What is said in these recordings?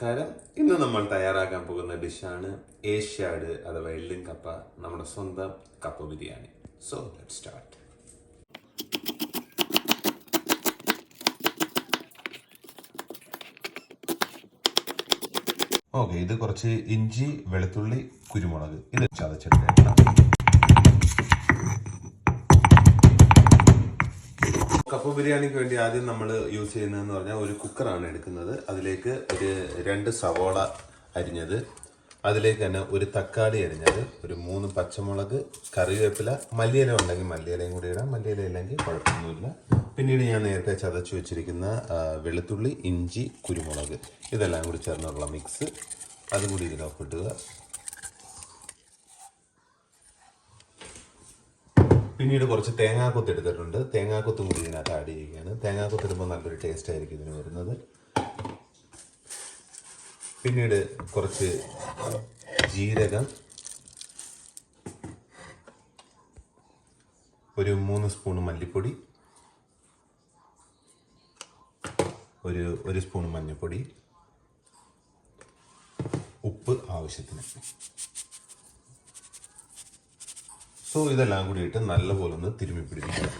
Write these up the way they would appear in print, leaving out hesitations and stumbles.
നമസ്കാരം. ഇന്ന് നമ്മൾ തയ്യാറാക്കാൻ പോകുന്ന ഡിഷാണ് ഏഷ്യാഡ് അഥവാ എല്ലും കപ്പ, നമ്മുടെ സ്വന്തം കപ്പ biryani. So let's start. Okay, ഇത് കുറച്ച് ഇഞ്ചി, വെളുത്തുള്ളി, കുരുമുളക് ഇത് ചതച്ചെടുക്കണം. കപ്പ ബിരിയാണിക്ക് വേണ്ടി ആദ്യം നമ്മൾ യൂസ് ചെയ്യുന്നതെന്ന് പറഞ്ഞാൽ ഒരു കുക്കറാണ് എടുക്കുന്നത്. അതിലേക്ക് ഒരു 2 സവോള അരിഞ്ഞത്, അതിലേക്ക് തന്നെ ഒരു തക്കാളി അരിഞ്ഞത്, ഒരു 3 പച്ചമുളക്, കറിവേപ്പില, മല്ലിയില ഉണ്ടെങ്കിൽ മല്ലിയിലയും കൂടി ഇടാം, മല്ലിയില ഇല്ലെങ്കിൽ കുഴപ്പമൊന്നുമില്ല. പിന്നീട് ഞാൻ നേരത്തെ ചതച്ച് വെച്ചിരിക്കുന്ന വെളുത്തുള്ളി, ഇഞ്ചി, കുരുമുളക് ഇതെല്ലാം കൂടി ചേർന്നുള്ള മിക്സ് അതും കൂടി ഇതിനൊക്കെ ഇടുക. പിന്നീട് കുറച്ച് തേങ്ങാക്കൊത്ത് എടുത്തിട്ടുണ്ട്. തേങ്ങാക്കൊത്തും കൂടി ഇതിനകത്ത് ആഡ് ചെയ്യുകയാണ്. തേങ്ങാക്കൊത്ത് ഇടുമ്പോൾ നല്ലൊരു ടേസ്റ്റ് ആയിരിക്കും ഇതിന് വരുന്നത്. പിന്നീട് കുറച്ച് ജീരകം, ഒരു 3 സ്പൂൺ മല്ലിപ്പൊടി, ഒരു സ്പൂൺ മഞ്ഞൾപ്പൊടി, ഉപ്പ് ആവശ്യത്തിന്. സോ ഇതെല്ലാം കൂടി ഇട്ട് നല്ലപോലെ ഒന്ന് തിരുമ്മി പിടിപ്പിക്കണം.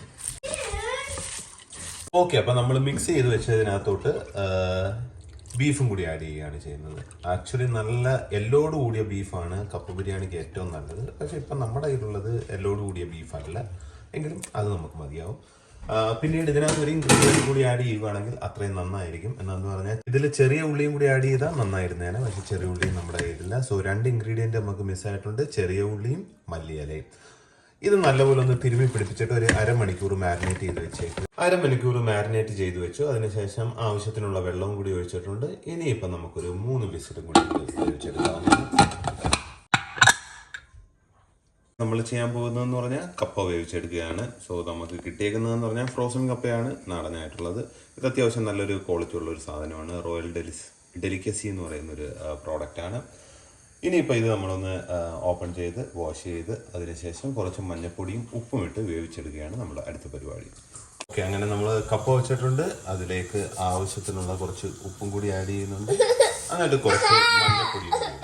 ഓക്കെ, അപ്പം നമ്മൾ മിക്സ് ചെയ്ത് വെച്ചതിനകത്തോട്ട് ബീഫും കൂടി ആഡ് ചെയ്യുകയാണ് ചെയ്യുന്നത്. ആക്ച്വലി നല്ല എല്ലോട് കൂടിയ ബീഫാണ് കപ്പ ബിരിയാണിക്ക് ഏറ്റവും നല്ലത്. പക്ഷെ ഇപ്പം നമ്മുടെ കയ്യിലുള്ളത് എല്ലോട് കൂടിയ ബീഫല്ല, എങ്കിലും അത് നമുക്ക് മതിയാവും. പിന്നീട് ഇതിനകത്ത് ഒരു ഇൻഗ്രീഡിയൻറ്റ് കൂടി ആഡ് ചെയ്യുകയാണെങ്കിൽ അത്രയും നന്നായിരിക്കും. എന്നാന്ന് പറഞ്ഞാൽ ഇതിൽ ചെറിയ ഉള്ളിയും കൂടി ആഡ് ചെയ്താൽ നന്നായിരുന്നേനെ, പക്ഷെ ചെറിയ ഉള്ളിയും നമ്മുടെ കയ്യിലില്ല. സോ 2 ഇൻഗ്രീഡിയൻറ്റ് നമുക്ക് മിസ്സായിട്ടുണ്ട്, ചെറിയ ഉള്ളിയും മല്ലിയിലയും. ഇത് നല്ലപോലെ ഒന്ന് തിരുമ്മി പിടിപ്പിച്ചിട്ട് ഒരു അരമണിക്കൂർ മാരിനേറ്റ് ചെയ്ത് വെച്ചേക്കും. അരമണിക്കൂർ മാരിനേറ്റ് ചെയ്ത് വെച്ചു. അതിനുശേഷം ആവശ്യത്തിനുള്ള വെള്ളവും കൂടി ഒഴിച്ചിട്ടുണ്ട്. ഇനിയിപ്പം നമുക്കൊരു 3 വിസിലും കൂടി വേവിച്ചെടുക്കാവുന്നതാണ്. നമ്മൾ ചെയ്യാൻ പോകുന്നതെന്ന് പറഞ്ഞാൽ കപ്പ വേവിച്ചെടുക്കുകയാണ്. സോ നമുക്ക് കിട്ടിയേക്കുന്നതെന്ന് പറഞ്ഞാൽ ഫ്രോസൺ കപ്പയാണ്, നാടനായിട്ടുള്ളത്. ഇത് അത്യാവശ്യം നല്ലൊരു ക്വാളിറ്റി ഉള്ള ഒരു സാധനമാണ്. റോയൽ ഡെലിക്കസി എന്ന് പറയുന്നൊരു പ്രോഡക്റ്റാണ്. ഇനിയിപ്പോൾ ഇത് നമ്മളൊന്ന് ഓപ്പൺ ചെയ്ത് വാഷ് ചെയ്ത് അതിനുശേഷം കുറച്ച് മഞ്ഞൾപ്പൊടിയും ഉപ്പും ഇട്ട് വേവിച്ചെടുക്കുകയാണ് നമ്മുടെ അടുത്ത പരിപാടി. ഓക്കെ, അങ്ങനെ നമ്മൾ കപ്പ വെച്ചിട്ടുണ്ട്. അതിലേക്ക് ആവശ്യത്തിനുള്ള കുറച്ച് ഉപ്പും കൂടി ആഡ് ചെയ്യുന്നുണ്ട്. എന്നിട്ട് കുറച്ച് മഞ്ഞൾപ്പൊടിയും കൂടി.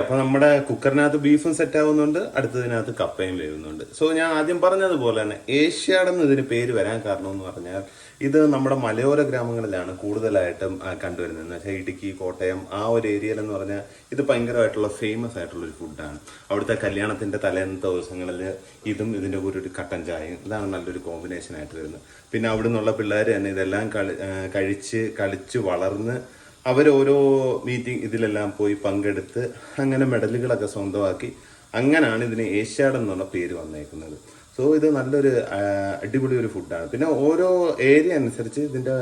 അപ്പോൾ നമ്മുടെ കുക്കറിനകത്ത് ബീഫും സെറ്റ് ആവുന്നുണ്ട്, അടുത്തതിനകത്ത് കപ്പയും വേവുന്നുണ്ട്. സോ ഞാൻ ആദ്യം പറഞ്ഞതുപോലെ തന്നെ ഏഷ്യാഡെന്ന് ഇതിന് പേര് വരാൻ കാരണം എന്ന് പറഞ്ഞാൽ ഇത് നമ്മുടെ മലയോര ഗ്രാമങ്ങളിലാണ് കൂടുതലായിട്ടും കണ്ടുവരുന്നത്. എന്ന് വെച്ചാൽ ഇടുക്കി, കോട്ടയം ആ ഒരു ഏരിയയിലെന്ന് പറഞ്ഞാൽ ഇത് ഭയങ്കരമായിട്ടുള്ള ഫേമസ് ആയിട്ടുള്ളൊരു ഫുഡാണ്. അവിടുത്തെ കല്യാണത്തിൻ്റെ തലേന്നത്തെ ദിവസങ്ങളിൽ ഇതും ഇതിൻ്റെ കൂടെ ഒരു കട്ടൻ ചായയും ഇതാണ് നല്ലൊരു കോമ്പിനേഷൻ ആയിട്ട് വരുന്നത്. പിന്നെ അവിടെ നിന്നുള്ള പിള്ളേർ തന്നെ ഇതെല്ലാം കളിച്ച് വളർന്ന് അവരോരോ മീറ്റിംഗ് ഇതിലെല്ലാം പോയി പങ്കെടുത്ത് അങ്ങനെ മെഡലുകളൊക്കെ സ്വന്തമാക്കി അങ്ങനെയാണ് ഇതിന് ഏഷ്യാഡ് എന്നുള്ള പേര് വന്നേക്കുന്നത്. സോ ഇത് നല്ലൊരു അടിപൊളി ഒരു ഫുഡാണ്. പിന്നെ ഓരോ ഏരിയ അനുസരിച്ച് ഇതിൻ്റെ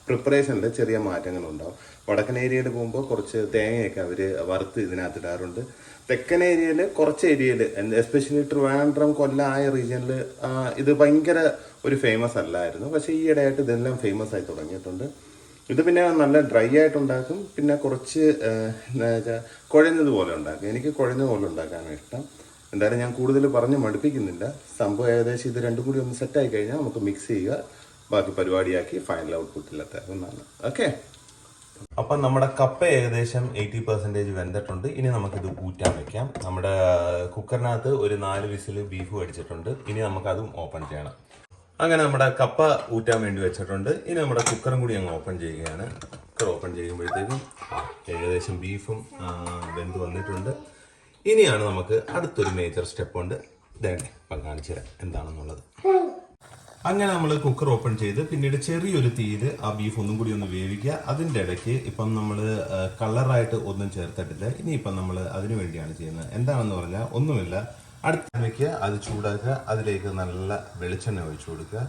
പ്രിപ്പറേഷനിൽ ചെറിയ മാറ്റങ്ങളുണ്ടാവും. വടക്കൻ ഏരിയയിൽ പോകുമ്പോൾ കുറച്ച് തേങ്ങയൊക്കെ അവർ വറുത്ത് ഇതിനകത്ത് ഇടാറുണ്ട്. തെക്കൻ ഏരിയയിൽ കുറച്ച് ഏരിയയിൽ എസ്പെഷ്യലി ട്രിവാൻഡ്രം, കൊല്ലം ആ റീജിയനിൽ ഇത് ഭയങ്കര ഒരു ഫേമസ് അല്ലായിരുന്നു. പക്ഷേ ഈ ഇടയായിട്ട് ഇതെല്ലാം ഫേമസ് ആയി തുടങ്ങിയിട്ടുണ്ട്. ഇത് പിന്നെ നല്ല ഡ്രൈ ആയിട്ടുണ്ടാക്കും, പിന്നെ കുറച്ച് എന്താ വെച്ചാൽ കുഴഞ്ഞതുപോലെ ഉണ്ടാക്കും. എനിക്ക് കുഴഞ്ഞതുപോലെ ഉണ്ടാക്കാനാണ് ഇഷ്ടം. എന്തായാലും ഞാൻ കൂടുതൽ പറഞ്ഞ് മടുപ്പിക്കുന്നില്ല. സംഭവം ഏകദേശം ഇത് രണ്ടും കൂടി ഒന്ന് സെറ്റായി കഴിഞ്ഞാൽ നമുക്ക് മിക്സ് ചെയ്യുക, ബാക്കി പരിപാടിയാക്കി ഫൈനൽ ഔട്ട്പുട്ടിലെത്താവുന്നതാണ്. ഓക്കെ, അപ്പം നമ്മുടെ കപ്പ ഏകദേശം 80% വെന്തിട്ടുണ്ട്. ഇനി നമുക്കിത് ഊറ്റാൻ വെക്കാം. നമ്മുടെ കുക്കറിനകത്ത് ഒരു 4 വിസിൽ ബീഫ് അടിച്ചിട്ടുണ്ട്. ഇനി നമുക്കതും ഓപ്പൺ ചെയ്യണം. അങ്ങനെ നമ്മുടെ കപ്പ ഊറ്റാൻ വേണ്ടി വെച്ചിട്ടുണ്ട്. ഇനി നമ്മുടെ കുക്കറും കൂടി അങ്ങ് ഓപ്പൺ ചെയ്യുകയാണ്. കുക്കർ ഓപ്പൺ ചെയ്യുമ്പോഴത്തേക്കും ഏകദേശം ബീഫും വെന്ത് വന്നിട്ടുണ്ട്. ഇനിയാണ് നമുക്ക് അടുത്തൊരു മേജർ സ്റ്റെപ്പ് ഉണ്ട്. ഇതേണ്ടേ ഇപ്പം കാണിച്ചു തരാം എന്താണെന്നുള്ളത്. അങ്ങനെ നമ്മൾ കുക്കർ ഓപ്പൺ ചെയ്ത് പിന്നീട് ചെറിയൊരു തീയിൽ ആ ബീഫ് ഒന്നും കൂടി ഒന്ന് വേവിക്കുക. അതിൻ്റെ ഇടയ്ക്ക് ഇപ്പം നമ്മൾ കളറായിട്ട് ഒന്നും ചേർത്തിട്ടില്ല. ഇനിയിപ്പം നമ്മൾ അതിനു വേണ്ടിയാണ് ചെയ്യുന്നത്. എന്താണെന്ന് പറഞ്ഞാൽ ഒന്നുമില്ല, അടുത്ത് വയ്ക്കുക, അത് ചൂടാക്കുക, അതിലേക്ക് നല്ല വെളിച്ചെണ്ണ ഒഴിച്ചു കൊടുക്കുക.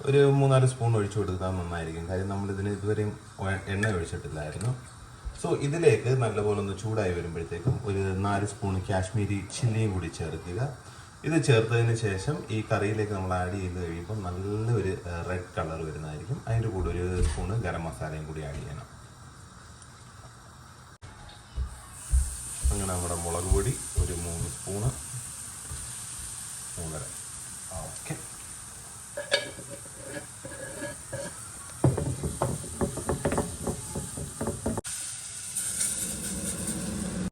ഒരു 3-4 സ്പൂൺ ഒഴിച്ചു കൊടുത്താൽ നന്നായിരിക്കും. കാര്യം നമ്മളിതിന് ഇതുവരെയും എണ്ണ ഒഴിച്ചിട്ടില്ലായിരുന്നു. സോ ഇതിലേക്ക് നല്ലപോലെ ഒന്ന് ചൂടായി വരുമ്പോഴത്തേക്കും ഒരു 4 സ്പൂൺ കാശ്മീരി ചില്ലിയും കൂടി ചേർക്കുക. ഇത് ചേർത്തതിന് ശേഷം ഈ കറിയിലേക്ക് നമ്മൾ ആഡ് ചെയ്ത് കഴിയുമ്പോൾ നല്ലൊരു റെഡ് കളർ വരുന്നതായിരിക്കും. അതിൻ്റെ കൂടെ ഒരു സ്പൂണ് ഗരം മസാലയും കൂടി ആഡ് ചെയ്യണം. അങ്ങനെ നമ്മുടെ മുളക് പൊടി ഒരു 3 സ്പൂണ്, 3.5. ഓക്കെ,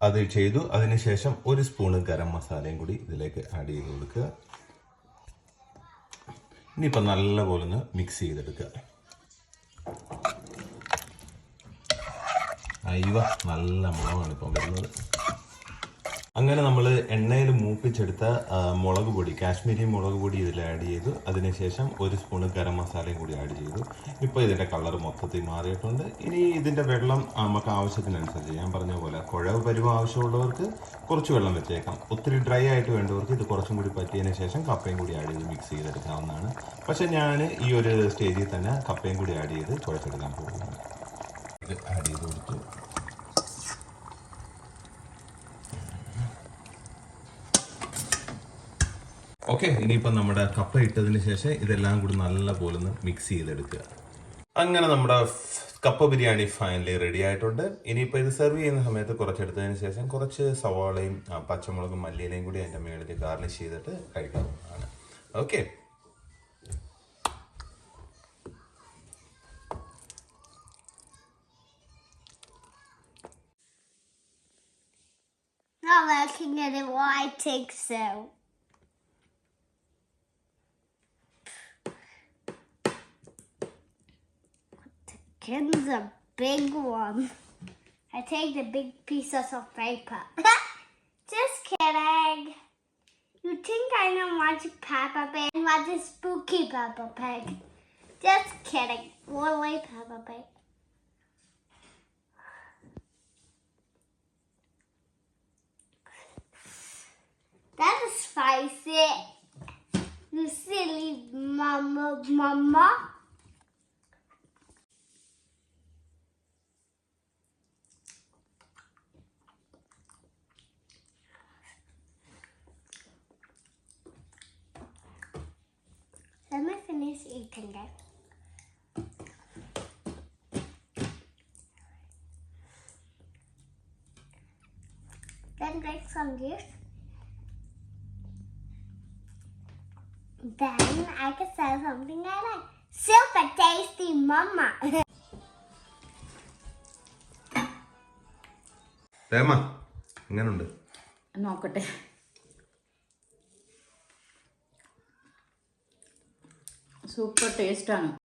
അത് ചെയ്തു. അതിനുശേഷം 1 സ്പൂണ് ഗരം മസാലയും കൂടി ഇതിലേക്ക് ആഡ് ചെയ്ത് കൊടുക്കുക. ഇനിയിപ്പോൾ നല്ലപോലെ ഒന്ന് മിക്സ് ചെയ്തെടുക്കുക. അയ്യോ, നല്ല മണമാണ് ഇപ്പം വരുന്നത്. അങ്ങനെ നമ്മൾ എണ്ണയിൽ മൂപ്പിച്ചെടുത്ത മുളക് പൊടി, കാശ്മീരി മുളക് പൊടി ഇതിൽ ആഡ് ചെയ്തു. അതിനുശേഷം 1 സ്പൂണ് ഗരം മസാലയും കൂടി ആഡ് ചെയ്തു. ഇപ്പോൾ ഇതിൻ്റെ കളർ മൊത്തത്തിൽ മാറിയിട്ടുണ്ട്. ഇനി ഇതിൻ്റെ വെള്ളം നമുക്ക് ആവശ്യത്തിനനുസരിച്ച്, ഞാൻ പറഞ്ഞ പോലെ കുഴവ് പരുവം ആവശ്യമുള്ളവർക്ക് കുറച്ച് വെള്ളം വെച്ചേക്കാം. ഒത്തിരി ഡ്രൈ ആയിട്ട് വേണ്ടവർക്ക് ഇത് കുറച്ചും കൂടി പറ്റിയതിന് ശേഷം കപ്പയും കൂടി ആഡ് ചെയ്ത് മിക്സ് ചെയ്തെടുക്കാവുന്നതാണ്. പക്ഷെ ഞാൻ ഈ ഒരു സ്റ്റേജിൽ തന്നെ കപ്പയും കൂടി ആഡ് ചെയ്ത് കുഴച്ചെടുക്കാൻ പോകുന്നു. ഇത് ആഡ് ചെയ്ത് കൊടുത്തു. ഓക്കെ, ഇനിയിപ്പം നമ്മുടെ കപ്പ ഇട്ടതിന് ശേഷം ഇതെല്ലാം കൂടി നല്ലപോലെ ഒന്ന് മിക്സ് ചെയ്തെടുക്കുക. അങ്ങനെ നമ്മുടെ കപ്പ ബിരിയാണി ഫൈനലി റെഡി ആയിട്ടുണ്ട്. ഇനിയിപ്പോൾ ഇത് സെർവ് ചെയ്യുന്ന സമയത്ത് കുറച്ചെടുത്തതിന് ശേഷം കുറച്ച് സവാളയും പച്ചമുളകും മല്ലിയിലയും കൂടി അതിൻ്റെ മേളിൽ ഗാർണിഷ് ചെയ്തിട്ട് കഴിക്കാവുന്നതാണ്. Okay, Not looking at it, well, I think so. Chicken's a big one. I take the big pieces of paper. Just kidding. You think I know watch Peppa Pig and watch a spooky Peppa Pig? Just kidding. Really, Peppa Pig. That is spicy. You silly mama. Let me finish eating it. Then drink some juice. Then I can say something I like. Super tasty mama. രേമ, എങ്ങനെയുണ്ട്? നോക്കട്ടെ. Super ടേസ്റ്റാണ്.